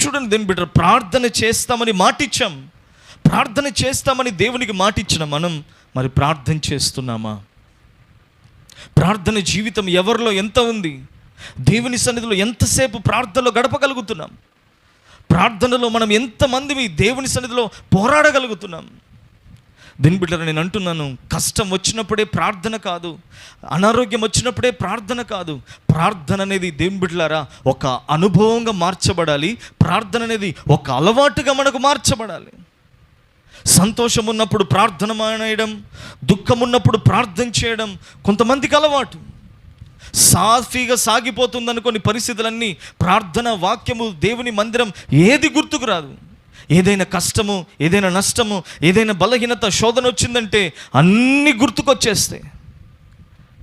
చూడండి దేవుని బిడ్డ, ప్రార్థన చేస్తామని మాటిచ్చాం. ప్రార్థన చేస్తామని దేవునికి మాటిచ్చిన మనం మరి ప్రార్థన చేస్తున్నామా? ప్రార్థన జీవితం ఎవరిలో ఎంత ఉంది? దేవుని సన్నిధిలో ఎంతసేపు ప్రార్థనలో గడపగలుగుతున్నాం? ప్రార్థనలో మనం ఎంతమంది దేవుని సన్నిధిలో పోరాడగలుగుతున్నాం? దీని బిడ్డరా, నేను అంటున్నాను, కష్టం వచ్చినప్పుడే ప్రార్థన కాదు, అనారోగ్యం వచ్చినప్పుడే ప్రార్థన కాదు. ప్రార్థన అనేది దేవుని బిడ్డలారా ఒక అనుభవంగా మార్చబడాలి. ప్రార్థన అనేది ఒక అలవాటుగా మనకు మార్చబడాలి. సంతోషం ఉన్నప్పుడు ప్రార్థన మానేయడం, దుఃఖం ఉన్నప్పుడు ప్రార్థన చేయడం కొంతమందికి అలవాటు. సాఫీగా సాగిపోతుందని కొన్ని పరిస్థితులన్నీ ప్రార్థన, వాక్యము, దేవుని మందిరం ఏది గుర్తుకు రాదు. ఏదైనా కష్టము, ఏదైనా నష్టము, ఏదైనా బలహీనత, శోధన వచ్చిందంటే అన్నీ గుర్తుకొచ్చేస్తాయి.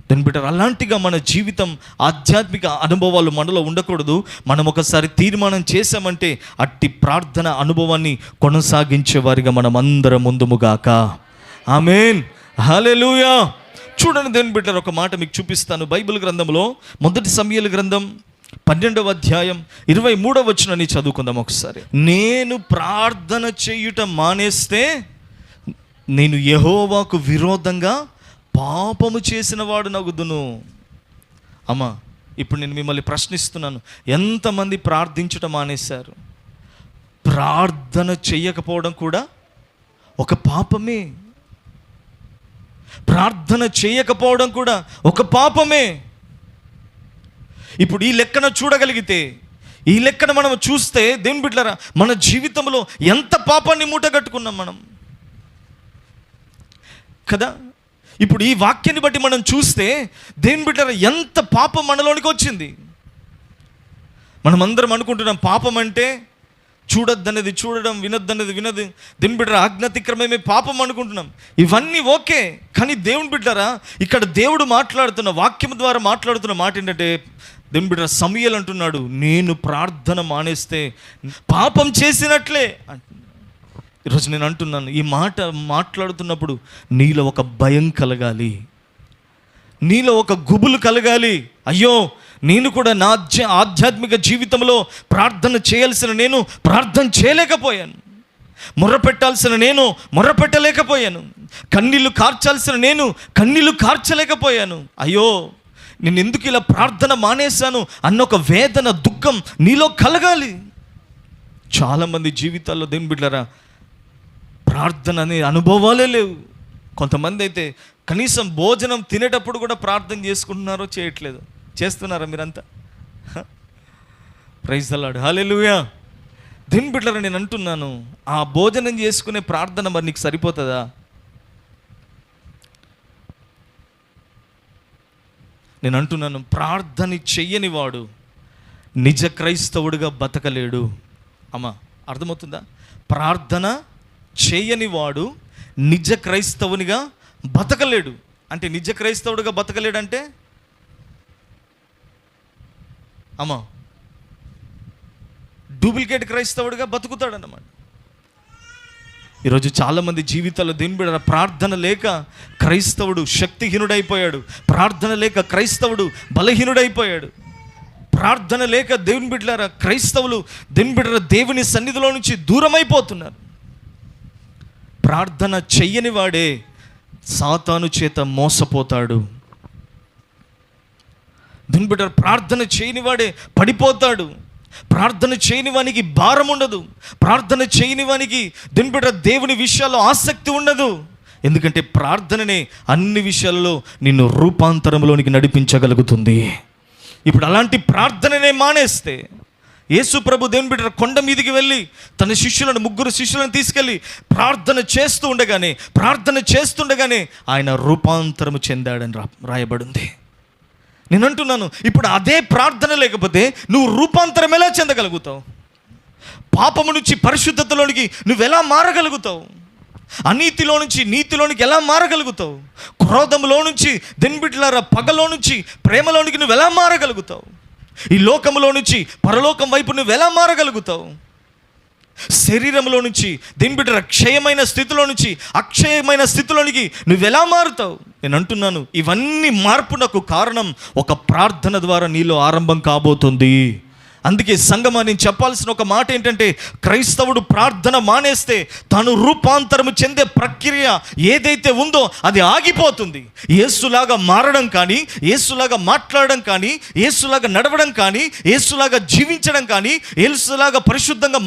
దాని బిడ్డ, అలాంటిగా మన జీవితం, ఆధ్యాత్మిక అనుభవాలు మనలో ఉండకూడదు. మనం ఒకసారి తీర్మానం చేశామంటే అట్టి ప్రార్థన అనుభవాన్ని కొనసాగించే వారిగా మనం అందరం ముందుముగాక. ఆమేన్, హల్లెలూయా. చూడండి దేవుని బిడ్డ, ఒక మాట మీకు చూపిస్తాను. బైబిల్ గ్రంథంలో 1 సమూయేలు గ్రంథం 12వ అధ్యాయం 23వ వచనాన్ని చదువుకుందాం ఒకసారి. నేను ప్రార్థన చేయుట మానేస్తే నేను యెహోవాకు విరోధంగా పాపము చేసిన వాడు నగుదును. అమ్మా, ఇప్పుడు నేను మిమ్మల్ని ప్రశ్నిస్తున్నాను, ఎంతమంది ప్రార్థించటం మానేశారు? ప్రార్థన చేయకపోవడం కూడా ఒక పాపమే. ప్రార్థన చేయకపోవడం కూడా ఒక పాపమే. ఇప్పుడు ఈ లెక్కన చూడగలిగితే, ఈ లెక్కన మనం చూస్తే దేవుని బిడ్డలారా, మన జీవితంలో ఎంత పాపాన్ని మూటగట్టుకున్నాం మనం కదా. ఇప్పుడు ఈ వాక్యాన్ని బట్టి మనం చూస్తే దేవుని బిడ్డలారా, ఎంత పాపం మనలోనికి వచ్చింది. మనమందరం అనుకుంటున్నాం పాపం అంటే చూడొద్దనేది చూడడం, వినొద్దనేది వినదు. దేవుని బిడ్డలారా, ఆజ్ఞాతిక్రమమే పాపం అనుకుంటున్నాం. ఇవన్నీ ఓకే, కానీ దేవుని బిడ్డలారా, ఇక్కడ దేవుడు మాట్లాడుతున్న వాక్యం ద్వారా మాట్లాడుతున్న మాట ఏంటంటే, దేవుని బిడ్డ సమూయేలు అంటున్నాడు, నేను ప్రార్థన మానేస్తే పాపం చేసినట్లే అంటున్నాడు. ఈరోజు నేను అంటున్నాను, ఈ మాట మాట్లాడుతున్నప్పుడు నీలో ఒక భయం కలగాలి, నీలో ఒక గుబులు కలగాలి. అయ్యో, నేను కూడా నా ఆధ్యాత్మిక జీవితంలో ప్రార్థన చేయాల్సిన నేను ప్రార్థన చేయలేకపోయాను, మొర్రపెట్టాల్సిన నేను మొర్రపెట్టలేకపోయాను, కన్నీళ్లు కార్చాల్సిన నేను కన్నీళ్లు కార్చలేకపోయాను. అయ్యో, నేను ఎందుకు ఇలా ప్రార్థన మానేశాను అన్న ఒక వేదన, దుఃఖం నీలో కలగాలి. చాలామంది జీవితాల్లో దేవుని బిడ్డలారా ప్రార్థన అనే అనుభవాలే లేవు. కొంతమంది అయితే కనీసం భోజనం తినేటప్పుడు కూడా ప్రార్థన చేసుకుంటున్నారో చేయట్లేదు. చేస్తున్నారా మీరంతా? ప్రైజ్ ది లార్డ్, హల్లెలూయా. దేవుని బిడ్డలారా, నేను అంటున్నాను, ఆ భోజనం చేసుకునే ప్రార్థన మరి నీకు సరిపోతుందా? నేను అంటున్నాను, ప్రార్థన చెయ్యని వాడు నిజ క్రైస్తవుడిగా బతకలేడు. అమ్మా, అర్థమవుతుందా? ప్రార్థన చేయని వాడు నిజ క్రైస్తవునిగా బతకలేడు. అంటే నిజ క్రైస్తవుడిగా బతకలేడంటే అమ్మా, డూప్లికేట్ క్రైస్తవుడిగా బతుకుతాడన్నమాట. ఈరోజు చాలామంది జీవితాల్లో దేవుని బిడ్డ ప్రార్థన లేక క్రైస్తవుడు శక్తిహీనుడైపోయాడు. ప్రార్థన లేక క్రైస్తవుడు బలహీనుడైపోయాడు. ప్రార్థన లేక దేవుని బిడ్డలారా క్రైస్తవులు దేవుని బిడ్డల దేవుని సన్నిధిలో నుంచి దూరమైపోతున్నారు. ప్రార్థన చెయ్యని వాడే సాతాను చేత మోసపోతాడు. దేవుని బిడ్డ ప్రార్థన చేయని వాడే పడిపోతాడు. ప్రార్థన చేయని వానికి భారం ఉండదు. ప్రార్థన చేయని వానికి దేవుని బిడ్డ దేవుని విషయాల్లో ఆసక్తి ఉండదు. ఎందుకంటే ప్రార్థననే అన్ని విషయాల్లో నిన్ను రూపాంతరంలోనికి నడిపించగలుగుతుంది. ఇప్పుడు అలాంటి ప్రార్థననే మానేస్తే, యేసు ప్రభు దేవుని బిడ్డ కొండ మీదికి వెళ్ళి తన శిష్యులను, 3 శిష్యులను తీసుకెళ్ళి ప్రార్థన చేస్తుండగానే ఆయన రూపాంతరము చెందాడని రాయబడింది. నేను అంటున్నాను, ఇప్పుడు అదే ప్రార్థన లేకపోతే నువ్వు రూపాంతరం ఎలా చెందగలుగుతావు? పాపము నుంచి పరిశుద్ధతలోనికి నువ్వు ఎలా మారగలుగుతావు? అనీతిలో నుంచి నీతిలోనికి ఎలా మారగలుగుతావు? క్రోధంలో నుంచి దెన్బిట్లారా పగలో నుంచి ప్రేమలోనికి నువ్వు ఎలా మారగలుగుతావు? ఈ లోకంలో నుంచి పరలోకం వైపు నువ్వు ఎలా మారగలుగుతావు? శరీరంలో నుంచి దెన్బిట్ల క్షయమైన స్థితిలో నుంచి అక్షయమైన స్థితిలోనికి నువ్వు ఎలా మారుతావు? నేను అంటున్నాను, ఇవన్నీ మార్పునకు కారణం ఒక ప్రార్థన ద్వారా నీలో ఆరంభం కాబోతుంది. అందుకే సంగమా, నేను చెప్పాల్సిన ఒక మాట ఏంటంటే, క్రైస్తవుడు ప్రార్థన మానేస్తే తను రూపాంతరము చెందే ప్రక్రియ ఏదైతే ఉందో అది ఆగిపోతుంది. యేసులాగా మారడం కానీ, యేసులాగా మాట్లాడడం కానీ, యేసులాగా నడవడం కానీ, యేసులాగా జీవించడం కానీ, యేసులాగా పరిశుద్ధంగా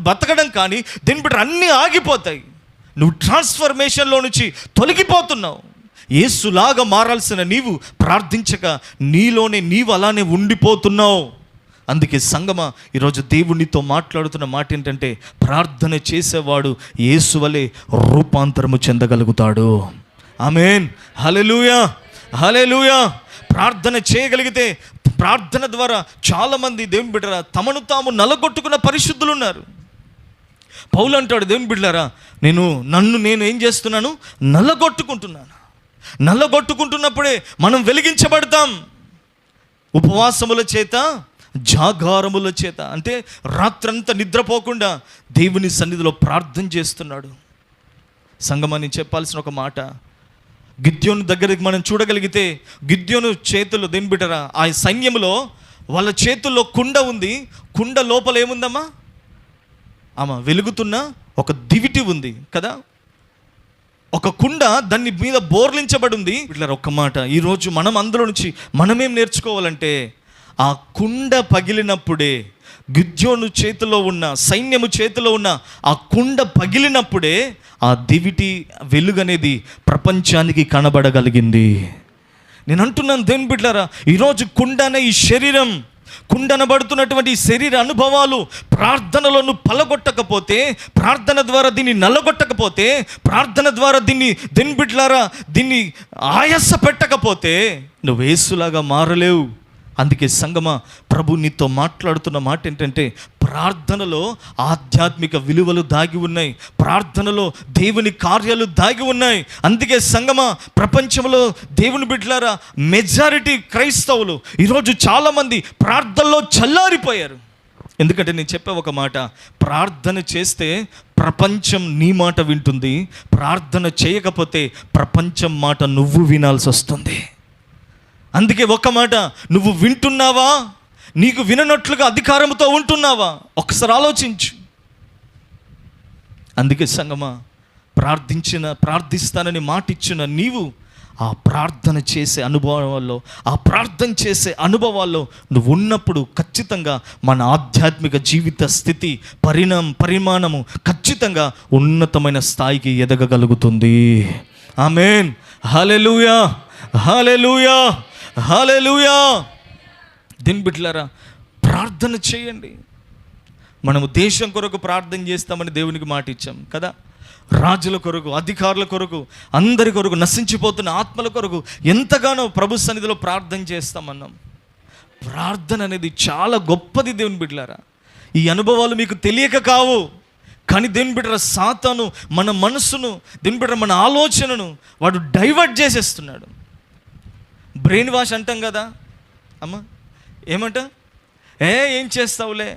బతకడం కానీ, దీని బట్టి అన్నీ ఆగిపోతాయి. నువ్వు ట్రాన్స్ఫర్మేషన్లో నుంచి తొలగిపోతున్నావు. యేసులాగా మారాల్సిన నీవు ప్రార్థించక నీలోనే నీవు అలానే ఉండిపోతున్నావు. అందుకే సంగమా, ఈరోజు దేవునితో మాట్లాడుతున్న మాట ఏంటంటే, ప్రార్థన చేసేవాడు యేసు వలె రూపాంతరము చెందగలుగుతాడు. ఆమేన్, హల్లెలూయా, హల్లెలూయా. ప్రార్థన చేయగలిగితే, ప్రార్థన ద్వారా చాలామంది దేవుని బిడ్డరా తమను తాము నలగొట్టుకున్న పరిశుద్ధులు ఉన్నారు. పౌలు అంటాడు, దేవుని బిడ్డలారా, నేను ఏం చేస్తున్నాను, నల్లగొట్టుకుంటున్నప్పుడే మనం వెలిగించబడతాం. ఉపవాసముల చేత, జాగారముల చేత, అంటే రాత్రంతా నిద్రపోకుండా దేవుని సన్నిధిలో ప్రార్థన చేస్తున్నాడు. సంగమని చెప్పాల్సిన ఒక మాట, గిద్యోను దగ్గరికి మనం చూడగలిగితే, గిద్యోను చేతులు దేని బిడ్డరా, ఆ సైన్యములో వాళ్ళ చేతుల్లో కుండ ఉంది. కుండ లోపల ఏముందమ్మా, వెలుగుతున్న ఒక దివిటి ఉంది కదా, ఒక కుండ దాన్ని మీద బోర్లించబడి ఉంది. ఇట్లా ఒక్క మాట, ఈరోజు మనం అందులో నుంచి మనమేం నేర్చుకోవాలంటే, ఆ కుండ పగిలినప్పుడే, గిద్యోను చేతిలో ఉన్న, సైన్యము చేతిలో ఉన్న ఆ కుండ పగిలినప్పుడే ఆ దివిటి వెలుగనేది ప్రపంచానికి కనబడగలిగింది. నేను అంటున్నాను దేవుని బిడ్డలారా, ఈరోజు కుండనే ఈ శరీరం, కుండనబడుతున్నటువంటి ఈ శరీర అనుభవాలు ప్రార్థనలో నువ్వు పలగొట్టకపోతే, ప్రార్థన ద్వారా దీన్ని నల్లగొట్టకపోతే, ప్రార్థన ద్వారా దీన్ని బిడ్డలారా దీన్ని ఆయాస పెట్టకపోతే నువ్వు యేసులాగా మారలేవు. అందుకే సంగమా, ప్రభు నీతో మాట్లాడుతున్న మాట ఏంటంటే, ప్రార్థనలో ఆధ్యాత్మిక విలువలు దాగి ఉన్నాయి, ప్రార్థనలో దేవుని కార్యాలు దాగి ఉన్నాయి. అందుకే సంగమా, ప్రపంచంలో దేవుని బిడ్డలారా మెజారిటీ క్రైస్తవులు ఈరోజు చాలామంది ప్రార్థనలో చల్లారిపోయారు. ఎందుకంటే నేను చెప్పే ఒక మాట, ప్రార్థన చేస్తే ప్రపంచం నీ మాట వింటుంది, ప్రార్థన చేయకపోతే ప్రపంచం మాట నువ్వు వినాల్సి వస్తుంది. అందుకే ఒక మాట, నువ్వు వింటున్నావా, నీకు విననట్లుగా అధికారంతో ఉంటున్నావా, ఒకసారి ఆలోచించు. అందుకే సంగమా, ప్రార్థిస్తానని మాటిచ్చిన నీవు ఆ ప్రార్థన చేసే అనుభవాల్లో నువ్వు ఉన్నప్పుడు ఖచ్చితంగా మన ఆధ్యాత్మిక జీవిత స్థితి పరిమాణము ఖచ్చితంగా ఉన్నతమైన స్థాయికి ఎదగగలుగుతుంది. ఆమేన్, హల్లెలూయా, హల్లెలూయా, హల్లెలూయా. దీని బిడ్డలారా ప్రార్థన చేయండి. మనము దేశం కొరకు ప్రార్థన చేస్తామని దేవునికి మాట ఇచ్చాం కదా, రాజుల కొరకు, అధికారుల కొరకు, అందరి కొరకు, నశించిపోతున్న ఆత్మల కొరకు ఎంతగానో ప్రభు సన్నిధిలో ప్రార్థన చేస్తామన్నాం. ప్రార్థన అనేది చాలా గొప్పది దేవుని బిడ్డలారా. ఈ అనుభవాలు మీకు తెలియక కావు, కానీ దేవుని బిడ్డలారా సాతాను మన మనసును, దేవుని బిడ్డలారా మన ఆలోచనను వాడు డైవర్ట్ చేసేస్తున్నాడు. బ్రెయిన్ వాష్ అంటాం కదా అమ్మ, ఏమంట, ఏం చేస్తావులే,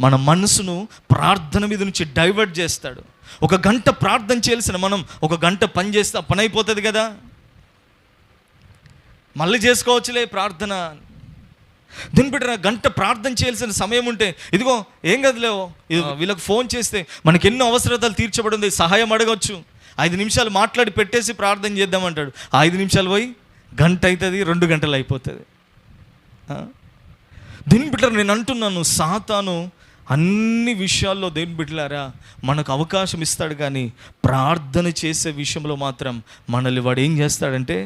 మన మనసును ప్రార్థన మీద నుంచి డైవర్ట్ చేస్తాడు. 1 గంట ప్రార్థన చేయాల్సిన మనం 1 గంట పని చేస్తే పని అయిపోతుంది కదా, మళ్ళీ చేసుకోవచ్చులే ప్రార్థన. దీని బిడ్డ గంట ప్రార్థన చేయాల్సిన సమయం ఉంటే, ఇదిగో ఏం కదలేవో, వీళ్ళకి ఫోన్ చేస్తే మనకి ఎన్నో అవసరతలు తీర్చబడింది, సహాయం అడగవచ్చు, 5 నిమిషాలు మాట్లాడి పెట్టేసి ప్రార్థన చేద్దామంటాడు. 5 నిమిషాలు పోయి గంట అవుతుంది, 2 గంటలు అయిపోతుంది. దీని బిడ్డ నేను అంటున్నాను, సాతాను అన్ని విషయాల్లో దేవుని బిడ్డలారా మనకు అవకాశం ఇస్తాడు, కానీ ప్రార్థన చేసే విషయంలో మాత్రం మనల్ని వాడు ఏం చేస్తాడంటే,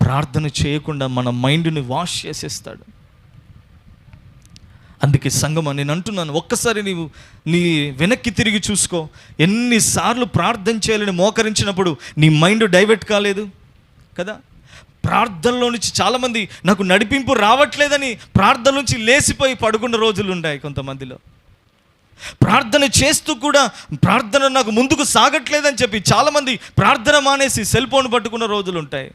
ప్రార్థన చేయకుండా మన మైండ్ని వాష్ చేసేస్తాడు. అందుకే సంగమా, నేను అంటున్నాను, ఒక్కసారి నీ వెనక్కి తిరిగి చూసుకో. ఎన్నిసార్లు ప్రార్థన చేయాలని మోకరించినప్పుడు నీ మైండ్ డైవర్ట్ కాలేదు కదా. ప్రార్థనలో నుంచి చాలామంది నాకు నడిపింపు రావట్లేదని ప్రార్థన నుంచి లేచిపోయి పడుకున్న రోజులు ఉన్నాయి కొంతమందిలో. ప్రార్థన చేస్తూ కూడా ప్రార్థన నాకు ముందుకు సాగట్లేదని చెప్పి చాలామంది ప్రార్థన మానేసి సెల్ ఫోన్ పట్టుకున్న రోజులు ఉంటాయి.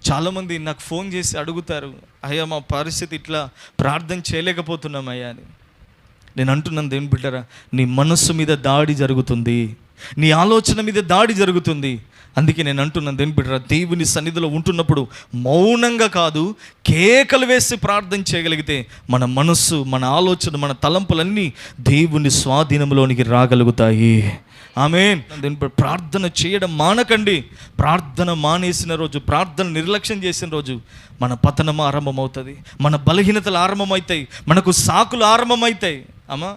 చాలామంది నాకు ఫోన్ చేసి అడుగుతారు, అయ్యా మా పరిస్థితి ఇట్లా, ప్రార్థన చేయలేకపోతున్నామయ్యా అని. నేను అంటున్నాను దేవుని బిడ్డరా, నీ మనస్సు మీద దాడి జరుగుతుంది, నీ ఆలోచన మీద దాడి జరుగుతుంది. అందుకే నేను అంటున్నాను దేవుని బిడ్డరా, దేవుని సన్నిధిలో ఉంటున్నప్పుడు మౌనంగా కాదు, కేకలు వేసి ప్రార్థన చేయగలిగితే మన మనస్సు, మన ఆలోచన, మన తలంపులన్నీ దేవుని స్వాధీనంలోనికి రాగలుగుతాయి. ఆమేన్. ప్రార్థన చేయడం మానకండి. ప్రార్థన మానేసిన రోజు, ప్రార్థన నిర్లక్ష్యం చేసిన రోజు మన పతనం ఆరంభమవుతుంది, మన బలహీనతలు ఆరంభమవుతాయి, మనకు సాకులు ఆరంభమవుతాయి. అమ్మా,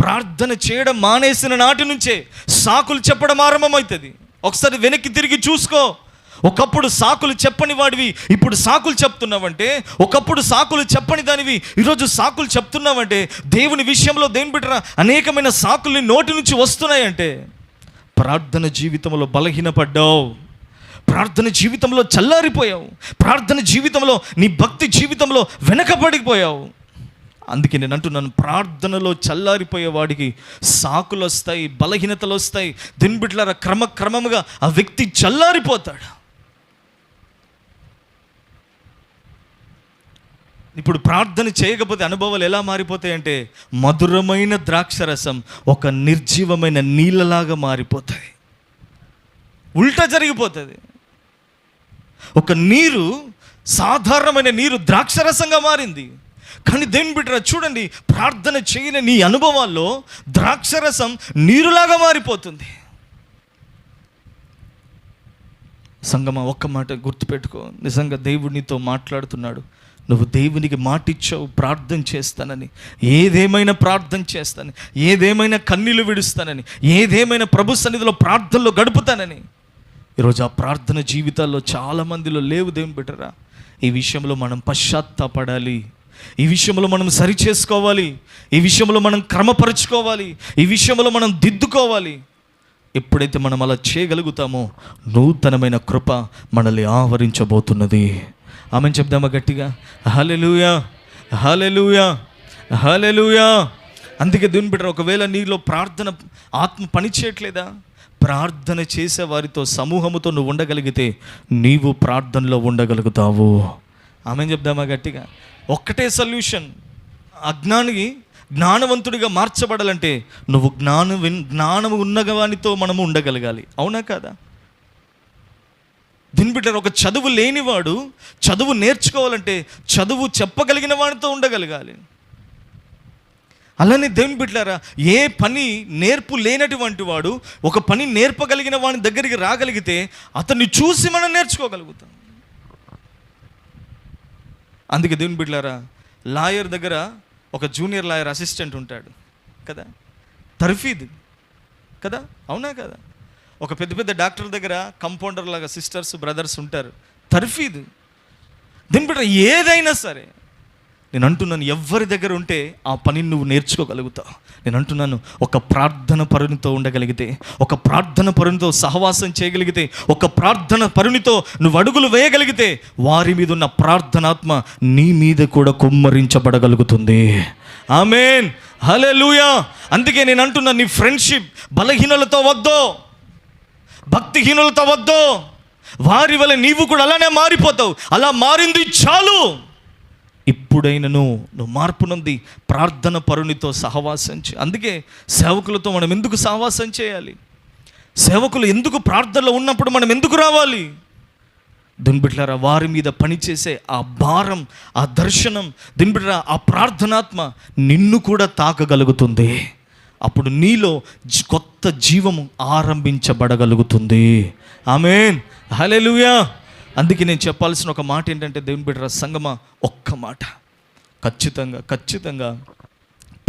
ప్రార్థన చేయడం మానేసిన నాటి నుంచే సాకులు చెప్పడం ఆరంభమవుతుంది. ఒకసారి వెనక్కి తిరిగి చూసుకో. ఒకప్పుడు సాకులు చెప్పని వాడివి ఇప్పుడు సాకులు చెప్తున్నావంటే, ఒకప్పుడు సాకులు చెప్పని దానివి ఈరోజు సాకులు చెప్తున్నావంటే, దేవుని విషయంలో దేవుని బిడ్డరా అనేకమైన సాకులు నోటి నుంచి వస్తున్నాయంటే ప్రార్థన జీవితంలో బలహీనపడ్డావు, ప్రార్థన జీవితంలో చల్లారిపోయావు, ప్రార్థన జీవితంలో నీ భక్తి జీవితంలో వెనకబడిపోయావు. అందుకే నేను అంటున్నాను, ప్రార్థనలో చల్లారిపోయే వాడికి సాకులు వస్తాయి, బలహీనతలు వస్తాయి. దిన్బిడ్లారా క్రమక్రమముగా ఆ వ్యక్తి చల్లారిపోతాడు. ఇప్పుడు ప్రార్థన చేయకపోతే అనుభవాలు ఎలా మారిపోతాయంటే, మధురమైన ద్రాక్షరసం ఒక నిర్జీవమైన నీళ్ళలాగా మారిపోతాయి. ఉల్టా జరిగిపోతుంది. ఒక నీరు, సాధారణమైన నీరు ద్రాక్షరసంగా మారింది. కానీ దేవుని బిడ్డరా చూడండి, ప్రార్థన చేయని నీ అనుభవాల్లో ద్రాక్షరసం నీరులాగా మారిపోతుంది. సంగమా, ఒక్క మాట గుర్తుపెట్టుకో, నిజంగా దేవుడు నీతో మాట్లాడుతున్నాడు. నువ్వు దేవునికి మాటిచ్చావు ప్రార్థన చేస్తానని, ఏదేమైనా ప్రార్థన చేస్తానని, ఏదేమైనా కన్నీళ్ళు విడుస్తానని, ఏదేమైనా ప్రభు సన్నిధిలో ప్రార్థనలో గడుపుతానని. ఈరోజు ఆ ప్రార్థన జీవితాల్లో చాలామందిలో లేవు దేవుని బిడ్డరా. ఈ విషయంలో మనం పశ్చాత్తాపడాలి, ఈ విషయంలో మనం సరి చేసుకోవాలి, ఈ విషయంలో మనం క్రమపరుచుకోవాలి, ఈ విషయంలో మనం దిద్దుకోవాలి. ఎప్పుడైతే మనం అలా చేయగలుగుతామో నూతనమైన కృప మనల్ని ఆవరించబోతున్నది. ఆమెను చెప్దామా గట్టిగా? హల్లెలూయా, హల్లెలూయా, హల్లెలూయా. అందుకే దేవుని బిడ్డ, ఒకవేళ నీలో ప్రార్థన ఆత్మ పని చేయట్లేదా, ప్రార్థన చేసే వారితో సమూహముతో నువ్వు ఉండగలిగితే నీవు ప్రార్థనలో ఉండగలుగుతావు. ఆమెను చెప్దామా గట్టిగా? ఒక్కటే సొల్యూషన్. అజ్ఞానికి జ్ఞానవంతుడిగా మార్చబడాలంటే నువ్వు జ్ఞానము ఉన్నవానితో మనము ఉండగలగాలి. అవునా కాదా? దీని బిడ్డ, ఒక చదువు లేనివాడు చదువు నేర్చుకోవాలంటే చదువు చెప్పగలిగిన వాడితో ఉండగలగాలి. అలానే దేవుని బిడ్డలారా, ఏ పని నేర్పు లేనటువంటి వాడు ఒక పని నేర్పగలిగిన వాడి దగ్గరికి రాగలిగితే అతన్ని చూసి మనం నేర్చుకోగలుగుతాం. అందుకే దేవుని బిడ్డలారా, లాయర్ దగ్గర ఒక జూనియర్ లాయర్ అసిస్టెంట్ ఉంటాడు కదా, తర్ఫీద్ కదా, అవునా కదా? ఒక పెద్ద పెద్ద డాక్టర్ దగ్గర కంపౌండర్ లాగా సిస్టర్స్ బ్రదర్స్ ఉంటారు, తర్ఫీద్. దీని బిడ్డ, ఏదైనా సరే నేను అంటున్నాను, ఎవరి దగ్గర ఉంటే ఆ పనిని నువ్వు నేర్చుకోగలుగుతావు. నేను అంటున్నాను, ఒక ప్రార్థన పరునితో ఉండగలిగితే, ఒక ప్రార్థన పరునితో సహవాసం చేయగలిగితే, ఒక ప్రార్థన పరునితో నువ్వు అడుగులు వేయగలిగితే వారి మీద ఉన్న ప్రార్థనాత్మ నీ మీద కూడా కుమ్మరించబడగలుగుతుంది. ఆమేన్, హల్లెలూయా. అందుకే నేను అంటున్నాను, నీ ఫ్రెండ్షిప్ బలహీనులతో వద్దు, భక్తిహీనులతో వద్దు. వారి వల్ల నీవు కూడా అలానే మారిపోతావు. అలా మారింది చాలు. ఇప్పుడైనను నువ్వు మార్పు నొంది ప్రార్థన పరునితో సహవాసం చేయి. అందుకే సేవకులతో మనం ఎందుకు సహవాసం చేయాలి? సేవకులు ఎందుకు ప్రార్థనలో ఉన్నప్పుడు మనం ఎందుకు రావాలి? దిన్బిడ్లారా, వారి మీద పనిచేసే ఆ భారం, ఆ దర్శనం, దిన్బిడ్లారా, ఆ ప్రార్థనాత్మ నిన్ను కూడా తాకగలుగుతుంది. అప్పుడు నీలో కొత్త జీవము ఆరంభించబడగలుగుతుంది. ఆమేన్, హల్లెలూయా. అందుకే నేను చెప్పాల్సిన ఒక మాట ఏంటంటే, దేవుని బిడ్డల సంగమా, ఒక్క మాట, ఖచ్చితంగా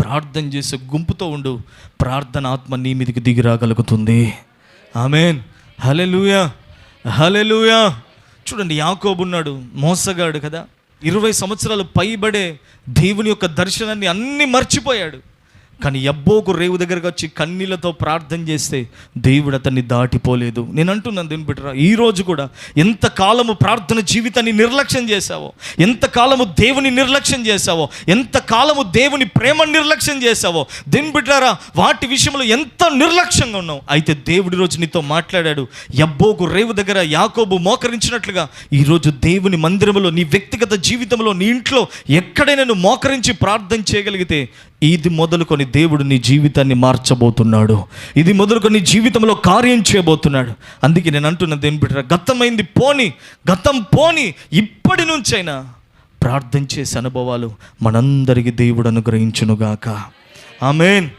ప్రార్థన చేసే గుంపుతో ఉండు, ప్రార్థన ఆత్మ నీ మీదకి దిగి రాగలుగుతుంది. ఆమేన్, హల్లెలూయా, హల్లెలూయా. చూడండి, యాకోబు ఉన్నాడు, మోసగాడు కదా, 20 సంవత్సరాలు పైబడే దేవుని యొక్క దర్శనాన్ని అన్నీ మర్చిపోయాడు. కానీ యబ్బోకు రేవు దగ్గరకు వచ్చి కన్నీళ్లతో ప్రార్థన చేస్తే దేవుడు అతన్ని దాటిపోలేదు. నేను అంటున్నాను దేవుని బిడ్డరా, ఈరోజు కూడా ఎంతకాలము ప్రార్థన జీవితాన్ని నిర్లక్ష్యం చేశావో, ఎంతకాలము దేవుని నిర్లక్ష్యం చేశావో, ఎంతకాలము దేవుని ప్రేమ నిర్లక్ష్యం చేశావో, దేవుని బిడ్డరా, వాటి విషయంలో ఎంత నిర్లక్ష్యంగా ఉన్నావు. అయితే దేవుడి రోజు నీతో మాట్లాడాడు. యబ్బోకు రేవు దగ్గర యాకోబు మోకరించినట్లుగా ఈరోజు దేవుని మందిరంలో, నీ వ్యక్తిగత జీవితంలో, నీ ఇంట్లో ఎక్కడైనా నువ్వు మోకరించి ప్రార్థన చేయగలిగితే ఇది మొదలుకొని దేవుడు నీ జీవితాన్ని మార్చబోతున్నాడు. ఇది మొదలుకొని నీ జీవితంలో కార్యం చేయబోతున్నాడు. అందుకే నేను అంటున్నది ఏం బిడ్డరా, గతమైంది పోని, గతం పోని, ఇప్పటి నుంచైనా ప్రార్థన చేసే అనుభవాలు మనందరికీ దేవుడు అనుగ్రహించునుగాక. ఆమేన్.